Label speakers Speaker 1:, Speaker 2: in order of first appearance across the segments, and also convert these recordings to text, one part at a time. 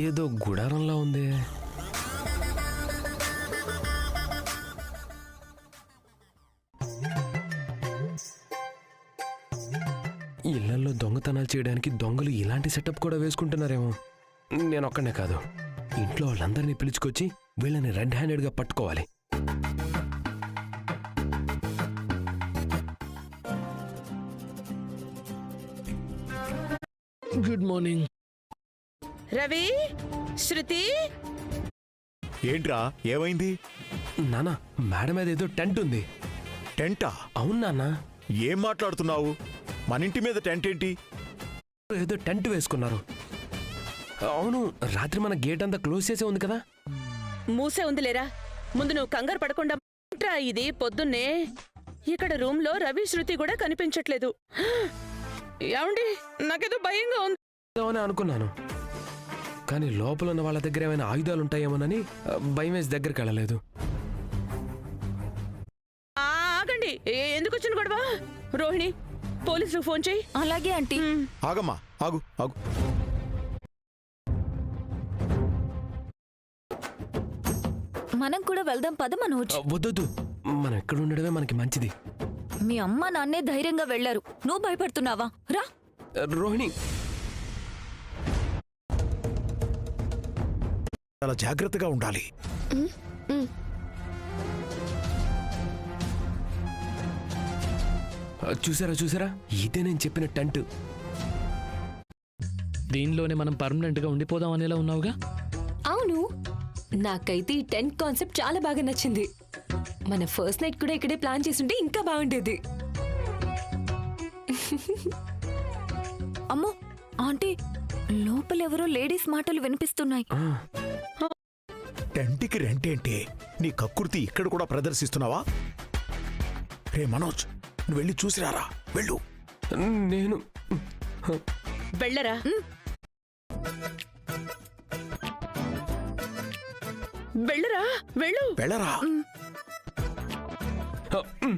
Speaker 1: ఏదో గుడారంలా ఉంది. ఇళ్లలో దొంగతనాలు చేయడానికి దొంగలు ఇలాంటి సెటప్ కూడా వేసుకుంటున్నారేమో. నేను ఒక్కనే కాదు, ఇంట్లో వాళ్ళందరినీ పిలుచుకొచ్చి వీళ్ళని రెడ్ హ్యాండెడ్గా పట్టుకోవాలి. Good morning.
Speaker 2: రవి, శృతి.
Speaker 3: ఏంట్రా, ఏమైంది?
Speaker 1: నానా, మేడం మీద ఏదో టెంట్ ఉంది.
Speaker 3: టెంటా?
Speaker 1: అవును నాన్న.
Speaker 3: ఏం మాట్లాడుతున్నావు? మన ఇంటి మీద టెంట్ ఏంటి?
Speaker 1: ఏదో టెంట్ వేసుకున్నారు. అవును, రాత్రి మన గేట్ అంతా క్లోజ్ చేసే ఉంది కదా.
Speaker 2: మూసే ఉంది లేరా. ముందు నువ్వు కంగారు పడకుండా. ఇది పొద్దున్నే ఇక్కడ రూమ్ లో రవి, శృతి కూడా కనిపించట్లేదు. ఏమండి, నాకేదో భయంగా ఉంది
Speaker 1: అని అనుకున్నాను, కానీ లోపల ఉన్న వాళ్ళ దగ్గర ఏమైనా ఆయుధాలు ఉంటాయేమోనని భయం వేసి దగ్గరికి వెళ్ళలేదు.
Speaker 2: ఆగండి, ఎందుకు వచ్చిన గొడవ? రోహిణి, పోలీసులకు ఫోన్ చేయి.
Speaker 4: అలాగే ఆంటీ.
Speaker 3: ఆగమ్మా, ఆగు ఆగు.
Speaker 4: మనం కూడా వెళ్దాం పద మనోజ్.
Speaker 1: వద్దొద్దు, మనం ఎక్కడ ఉండడమే మనకి మంచిది.
Speaker 4: మీ అమ్మ నాన్నే ధైర్యంగా వెళ్లారు, నువ్వు భయపడుతున్నావా? రా
Speaker 1: రోహిణి.
Speaker 3: చాలా జాగ్రత్తగా ఉండాలి.
Speaker 1: చూసారా చూసారా, ఇదే నేను చెప్పిన టెంట్.
Speaker 5: దీనిలోనే మనం పర్మనెంట్ గా ఉండిపోదాం అనేలా ఉన్నావుగా.
Speaker 6: అవును, నాకైతే ఈ టెంట్ కాన్సెప్ట్ చాలా బాగా నచ్చింది. మన ఫస్ట్ నైట్ కూడా ఇక్కడే ప్లాన్ చేసుంటే ఇంకా బాగుండేది.
Speaker 4: అమ్మో ఆంటీ, లోపలెవరో లేడీస్ మాటలు వినిపిస్తున్నాయి.
Speaker 3: టెంట్కి రెంట్ ఏంటి? నీ కక్కుర్తి ఇక్కడ కూడా ప్రదర్శిస్తున్నావా? రే మనోజ్, నువ్వు వెళ్ళి చూసిరారా, వెళ్ళు.
Speaker 1: నేను
Speaker 2: వెళ్ళరా. వెళ్ళరా, వెళ్ళు.
Speaker 3: వెళ్ళరా.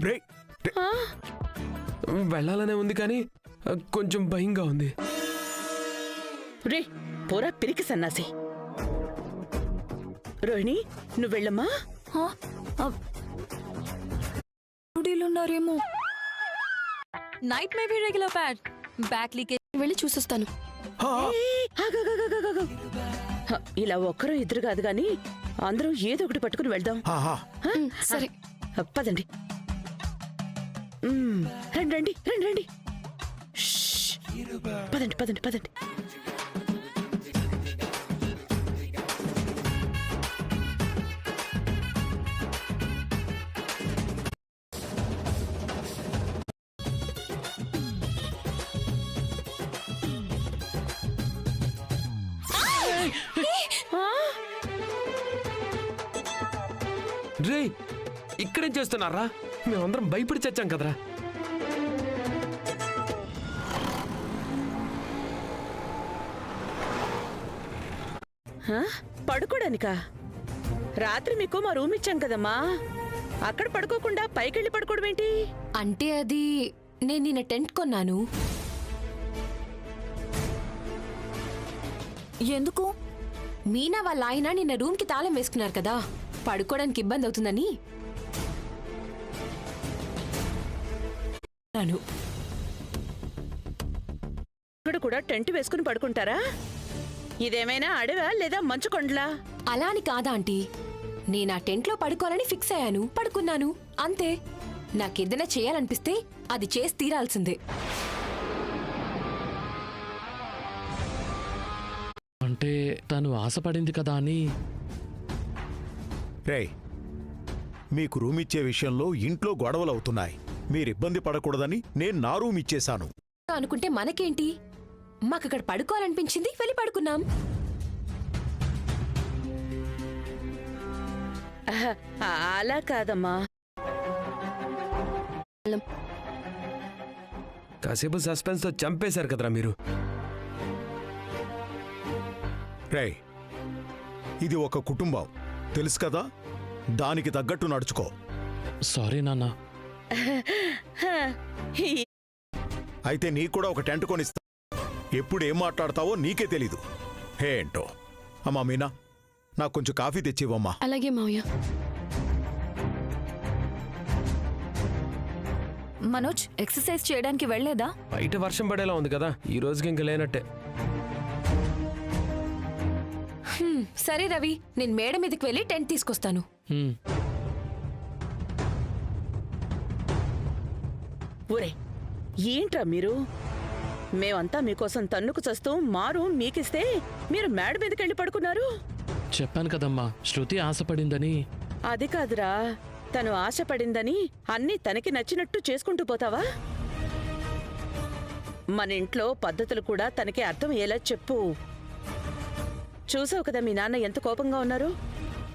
Speaker 3: రే,
Speaker 1: వెళ్ళాలనే ఉంది, కానీ కొంచెం భయంగా ఉంది.
Speaker 2: రే, పోరా పిరికి సన్నాసి. రోహిణి, నువ్వు వెళ్ళమ్మా.
Speaker 4: ఉన్నారేమో.
Speaker 6: Night may be regular pad. Back leakage వెళ్ళి చూసొస్తాను.
Speaker 2: ఇలా ఒక్కరూ ఇద్దరు కాదు గాని అందరూ ఏదో ఒకటి పట్టుకుని వెళ్దాం.
Speaker 6: సరే
Speaker 2: పదండి. రండి రండి రండి రండి. పదండి పదండి పదండి.
Speaker 1: రే, ఇక్కడేం చేస్తున్నారా? మేమందరం భయపడి చచ్చాం కదరా.
Speaker 2: పడుకోడానికా? రాత్రి మీకు మా రూమ్ ఇచ్చాం కదమ్మా, అక్కడ పడుకోకుండా పైకెళ్ళి పడుకోవడం ఏంటి?
Speaker 6: అంటే అది నేను నిన్న టెంట్ కొన్నాను.
Speaker 4: ఎందుకు?
Speaker 6: మీనా వాళ్ళ ఆయన నిన్న రూమ్ కి తాళం వేసుకున్నారు కదా, పడుకోవడానికి ఇబ్బంది అవుతుందని.
Speaker 2: ఇక్కడ కూడా టెంట్ వేసుకుని పడుకుంటారా? ఇదేమైనా అడవా లేదా మంచు కొండలా?
Speaker 6: అలా అని కాదా ఆంటీ, నేను ఆ టెంట్ లో పడుకోవాలని ఫిక్స్ అయ్యాను, పడుకున్నాను అంతే. నాకేదైనా చేయాలనిపిస్తే అది చేసి తీరాల్సిందే.
Speaker 5: అంటే తను ఆశపడింది కదా అని.
Speaker 3: రేయ్, మీకు రూమ్ ఇచ్చే విషయంలో ఇంట్లో గొడవలు అవుతున్నాయి. మీరు ఇబ్బంది పడకూడదని నేను నా రూమ్ ఇచ్చేశాను.
Speaker 6: అనుకుంటే మనకేంటి, మాకక్కడ పడుకోవాలనిపించింది, వెళ్ళి పడుకున్నాం.
Speaker 2: అలా కాదమ్మా.
Speaker 1: కాసేపు సస్పెన్స్ తో చంపేశారు కదరా మీరు.
Speaker 3: రేయ్, ఇది ఒక కుటుంబం, తెలుసు కదా, దానికి తగ్గట్టు నడుచుకో.
Speaker 5: సారీ నాన్న.
Speaker 3: అయితే నీకు కూడా ఒక టెంట్ కొనిస్తా. ఎప్పుడు ఏం మాట్లాడతావో నీకే తెలీదు. ఏంటో అమ్మా మీనా, నాకు కొంచెం కాఫీ తెచ్చివ్వమ్మా.
Speaker 7: అలాగే మావయ్య.
Speaker 4: మనోజ్ ఎక్సర్సైజ్ చేయడానికి వెళ్ళలేదా?
Speaker 1: బయట వర్షం పడేలా ఉంది కదా, ఈ రోజుకి ఇంక లేనట్టే.
Speaker 6: సరే రవి, నేను మేడ మీదకి వెళ్ళి టెంట్ తీసుకొస్తాను.
Speaker 5: హ్మ్.
Speaker 2: ఊరే ఏంట్రా మీరు? మేమంతా మీకోసం తన్నుకు చస్తూ మారు మీకిస్తే మీరు మేడ మీదకెళ్ళి పడుకున్నారు.
Speaker 5: చెప్పాను కదమ్మా, శృతి ఆశపడిందని.
Speaker 2: అది కాదురా, తను ఆశపడిందని అన్నీ తనకి నచ్చినట్టు చేసుకుంటూ పోతావా? మన ఇంట్లో పద్ధతులు కూడా తనకి అర్థం అయ్యేలా చెప్పు. చూసావు కదా మీ నాన్న ఎంత కోపంగా ఉన్నారు.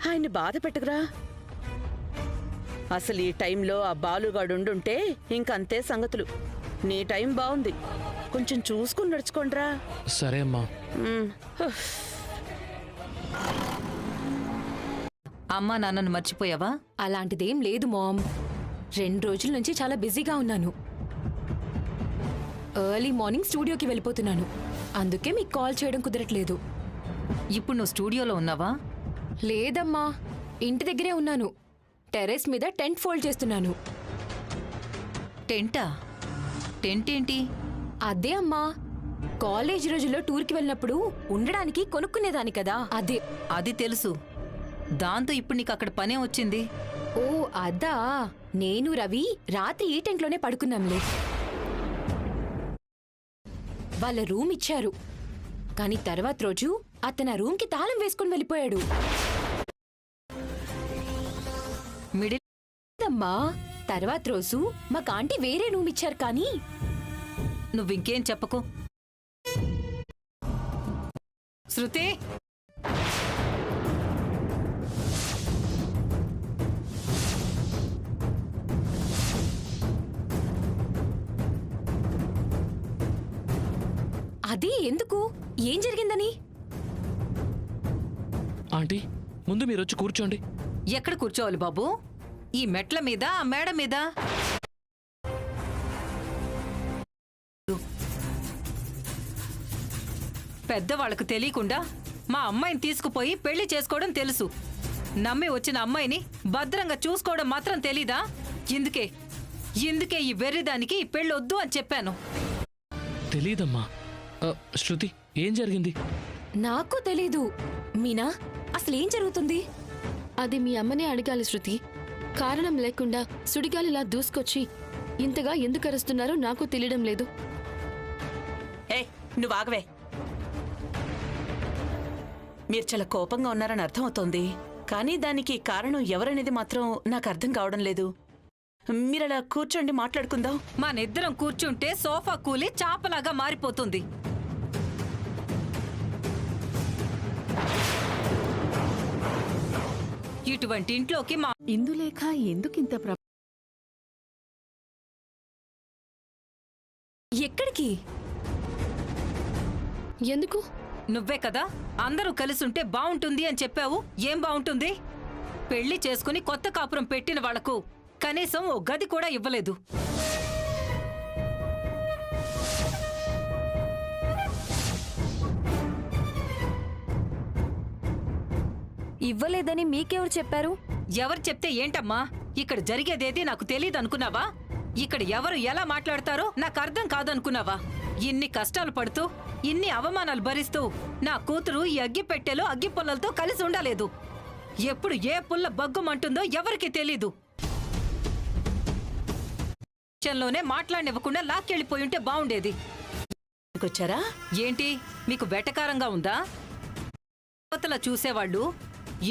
Speaker 2: ఆయన్ని బాధ పెట్టకురా. అసలు ఈ టైంలో ఆ బాలుగాడు ఉండుంటే ఇంకంతే సంగతులు. నీ టైం బాగుంది, కొంచెం చూసుకుని నడుచుకోండిరా.
Speaker 5: సరే అమ్మా.
Speaker 8: అమ్మా నాన్నను మర్చిపోయావా?
Speaker 6: అలాంటిదేం లేదు మామ్. 2 రోజుల నుంచి చాలా బిజీగా ఉన్నాను. ఎర్లీ మార్నింగ్ స్టూడియోకి వెళ్ళిపోతున్నాను, అందుకే మీకు కాల్ చేయడం కుదరట్లేదు.
Speaker 8: ఇప్పుడు నువ్వు స్టూడియోలో ఉన్నావా?
Speaker 6: లేదమ్మా, ఇంటి దగ్గరే ఉన్నాను. టెర్రస్ మీద టెంట్ ఫోల్డ్ చేస్తున్నాను.
Speaker 8: టెంటా? టెంట్ ఏంటి?
Speaker 6: అదే అమ్మా, కాలేజ్ రోజుల్లో టూర్కి వెళ్ళినప్పుడు ఉండడానికి కొనుక్కునేదాని కదా, అదే.
Speaker 8: అది తెలుసు. దాంతో ఇప్పుడు నీకు అక్కడ పనే వచ్చింది.
Speaker 6: ఓ అదా, నేను రవి రాత్రి ఈ టెంట్లోనే పడుకున్నాంలే. వాళ్ళ రూమ్ ఇచ్చారు, కానీ తర్వాత రోజు అతను ఆ రూమ్కి తాళం వేసుకుని వెళ్ళిపోయాడు.
Speaker 8: మిడిల్
Speaker 6: అమ్మా, తర్వాత రోజు మాకు ఆంటీ వేరే రూమ్ ఇచ్చారు. కానీ
Speaker 8: నువ్వింకేం చెప్పకు. శృతి,
Speaker 6: అదే ఎందుకు, ఏం జరిగిందని?
Speaker 5: ఆంటీ, ముందు మీరొచ్చి కూర్చోండి.
Speaker 8: ఎక్కడ కూర్చోవాలి బాబు? ఈ మెట్ల మీద, ఆ మేడ మీద? పెద్దవాళ్లకు తెలియకుండా మా అమ్మాయిని తీసుకుపోయి పెళ్లి చేసుకోవడం తెలుసు. నమ్మి వచ్చిన అమ్మాయిని భద్రంగా చూసుకోవడం మాత్రం తెలీదా? ఇందుకే ఈ వెర్రిదానికి ఈ పెళ్ళొద్దు అని చెప్పాను.
Speaker 5: తెలీదమ్మా. శృతి, ఏం జరిగింది?
Speaker 6: నాకు తెలీదు. మీనా, అసలేం జరుగుతుంది?
Speaker 7: అది మీ అమ్మనే అడగాలి శృతి. కారణం లేకుండా సుడిగాలిలా దూసుకొచ్చి ఇంతగా ఎందుకు అరుస్తున్నారో నాకు తెలియడం లేదు.
Speaker 2: ఏ నువ్వు ఆగవే. మీరు చాలా కోపంగా ఉన్నారని అర్థమవుతోంది, కానీ దానికి కారణం ఎవరనేది మాత్రం నాకు అర్థం కావడం లేదు. మీరలా కూర్చోండి, మాట్లాడుకుందాం.
Speaker 8: మనిద్దరం కూర్చుంటే సోఫా కూలి చాపలాగా మారిపోతుంది. ఇటువంటి ఇంట్లోకి మా
Speaker 9: ఇందులేఖ ఎందుకింత
Speaker 6: ఎక్కడికి?
Speaker 7: ఎందుకు?
Speaker 8: నువ్వే కదా అందరూ కలిసుంటే బావుంటుంది అని చెప్పావు. ఏం బావుంటుంది? పెళ్లి చేసుకుని కొత్త కాపురం పెట్టిన వాళ్లకు కనీసం ఓ గది కూడా ఇవ్వలేదు.
Speaker 4: ఇవ్వలేదని మీకెవరు చెప్పారు?
Speaker 8: ఎవరు చెప్తే ఏంటమ్మా? ఇక్కడ జరిగేదేది నాకు తెలీదనుకున్నావా? ఇక్కడ ఎవరు ఎలా మాట్లాడతారో నాకు అర్థం కాదనుకున్నావా? ఇన్ని కష్టాలు పడుతూ, ఇన్ని అవమానాలు భరిస్తూ నా కూతురు ఈ అగ్గి పెట్టెలో అగ్గి పుల్లలతో కలిసి ఉండలేదు. ఎప్పుడు ఏ పుల్ల బగ్గుమంటుందో ఎవరికి తెలీదు. లోనే మాట్లాడనివ్వకుండా లాక్కెళ్ళిపోయుంటే బావుండేది.
Speaker 2: వచ్చారా?
Speaker 8: ఏంటి మీకు వెటకారంగా ఉందా? యువతల చూసేవాళ్ళు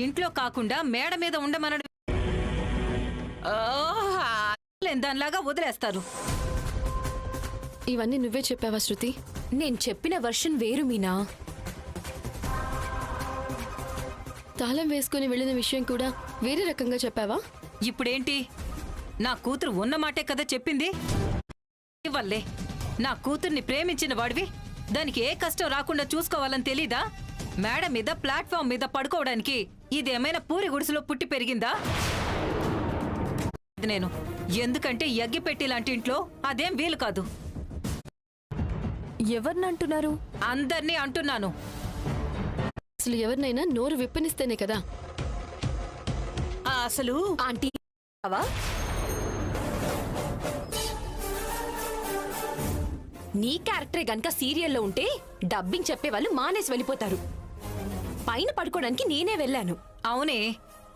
Speaker 8: ఇంట్లో కాకుండా మేడ మీద ఉండమనడం దానిలాగా వదిలేస్తారు.
Speaker 7: ఇవన్నీ నువ్వే చెప్పావా శృతి?
Speaker 6: నేను చెప్పిన వర్షన్ వేరు మీనా.
Speaker 7: తాళం వేసుకుని వెళ్ళిన విషయం కూడా వేరే రకంగా చెప్పావా?
Speaker 8: ఇప్పుడేంటి? నా కూతురు ఉన్నమాటే కదా చెప్పింది. ఇవ్వల్లే, నా కూతుర్ని ప్రేమించిన వాడివి దానికి ఏ కష్టం రాకుండా చూసుకోవాలని తెలీదా? మేడ మీద ప్లాట్ఫామ్ మీద పడుకోవడానికి ఇదేమైనా పూరి గుడిసెలో పుట్టి పెరిగిందా? నేను ఎందుకంటే ఎగ్గిపెట్టి లాంటి ఇంట్లో అదేం వీలు కాదు.
Speaker 4: ఎవరినంటున్నారు?
Speaker 8: అందర్నీ అంటున్నాను.
Speaker 7: అసలు ఎవరినైనా నోరు విప్పనిస్తేనే కదా.
Speaker 2: అసలు
Speaker 6: ఆంటీ అవా? నీ క్యారెక్టరే గనక సీరియల్లో ఉంటే డబ్బింగ్ చెప్పేవాళ్ళు మానేసి వెళ్ళిపోతారు. పైన పడుకోవడానికి నేనే వెళ్ళాను.
Speaker 8: అవునే,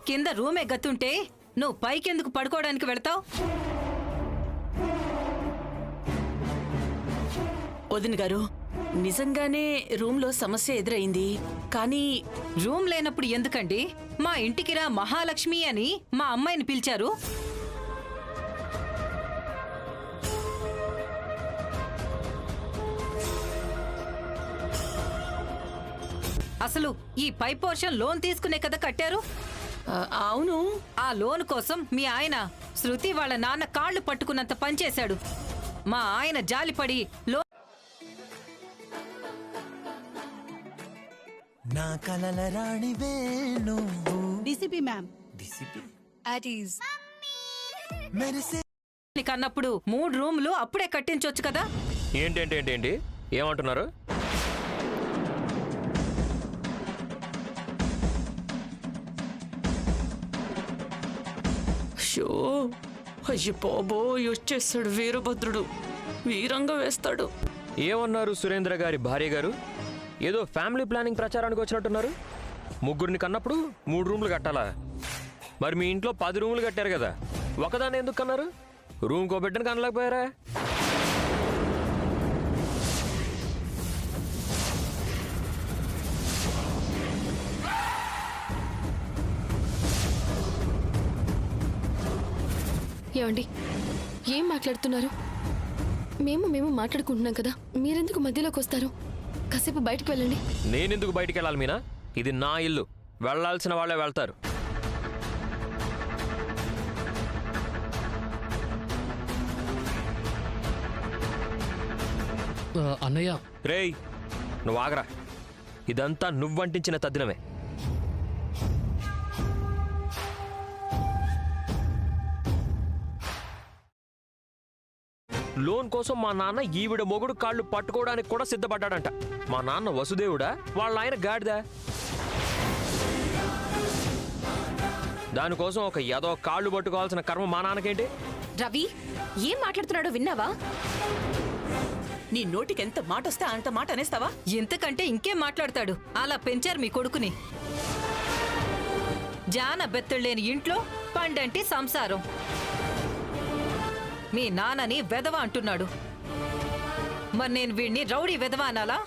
Speaker 8: కింద రూమే గత్తుంటే నువ్వు పైకెందుకు పడుకోవడానికి వెళతావు?
Speaker 2: వదిన గారు, నిజంగానే రూమ్లో సమస్య ఎదురైంది. కానీ
Speaker 8: రూమ్ లేనప్పుడు ఎందుకండి మా ఇంటికి రా మహాలక్ష్మి అని మా అమ్మాయిని పిలిచారు? అసలు ఈ పై పోర్షన్ లోన్ తీసుకునే కదా కట్టారు.
Speaker 2: అవును,
Speaker 8: ఆ లోన్ కోసం మీ ఆయన శృతి వాళ్ళ నాన్న కాళ్ళు పట్టుకున్నంత పనిచేశాడు. మా ఆయన జాలిపడి లోన్
Speaker 9: నా కలల రాణివే నువ్వు.
Speaker 10: DCP ma'am.
Speaker 9: DCP
Speaker 10: at is.
Speaker 9: మెరిసే
Speaker 8: కన్నప్పుడు 3 రూములు అప్పుడే కట్టించొచ్చు కదా.
Speaker 1: ఏంటి ఏమంటున్నారు?
Speaker 2: షో అయ్యి బాబోయ్, వచ్చేస్తాడు వీరభద్రుడు. వీరంగా వేస్తాడు.
Speaker 1: ఏమన్నారు సురేంద్ర గారి భార్య గారు? ఏదో ఫ్యామిలీ ప్లానింగ్ ప్రచారానికి వచ్చినట్టున్నారు. 3 కన్నప్పుడు 3 రూమ్లు కట్టాలా? మరి మీ ఇంట్లో 10 రూములు కట్టారు కదా, ఒకదాన్ని ఎందుకు కన్నారు? రూమ్కో బిడ్డను కనలేకపోయారా?
Speaker 7: ఏమండి, ఏం మాట్లాడుతున్నారు? మేము మాట్లాడుకుంటున్నాం కదా, మీరెందుకు మధ్యలోకి వస్తారు? కాసేపు బయటకు వెళ్ళండి.
Speaker 1: నేనెందుకు బయటికి వెళ్ళాలి మీనా? ఇది నా ఇల్లు, వెళ్ళాల్సిన వాళ్ళే వెళ్తారు.
Speaker 5: అన్నయ్య,
Speaker 1: రేయ్, నువ్వు ఆగరా. ఇదంతా నువ్వంటించిన తద్దినమే. లోన్ కోసం మా నాన్న ఈవిడ మొగుడు కాళ్ళు పట్టుకోవడానికి కూడా సిద్ధపడ్డాడంట. మా నాన్న వసుదేవుడా, వాళ్ళ ఆయన గాడిదా? దానికోసం ఒక ఏదో కాళ్ళు పట్టుకోవాల్సిన కర్మ మా నాన్నకేంటి?
Speaker 6: రవి, ఏం మాట్లాడుతున్నాడో విన్నావా?
Speaker 2: నీ నోటికి ఎంత మాట వస్తే అంత మాట అనేస్తావా?
Speaker 8: ఇంతకంటే ఇంకేం మాట్లాడతాడు? అలా పెంచారు మీ కొడుకుని. జాన బెత్తళ్ళేని ఇంట్లో పండంటి సంసారం. మీ నాన్నని వెధవ అంటున్నాడు. మరి నేను వీడిని రౌడీ వెధవ అనాలా?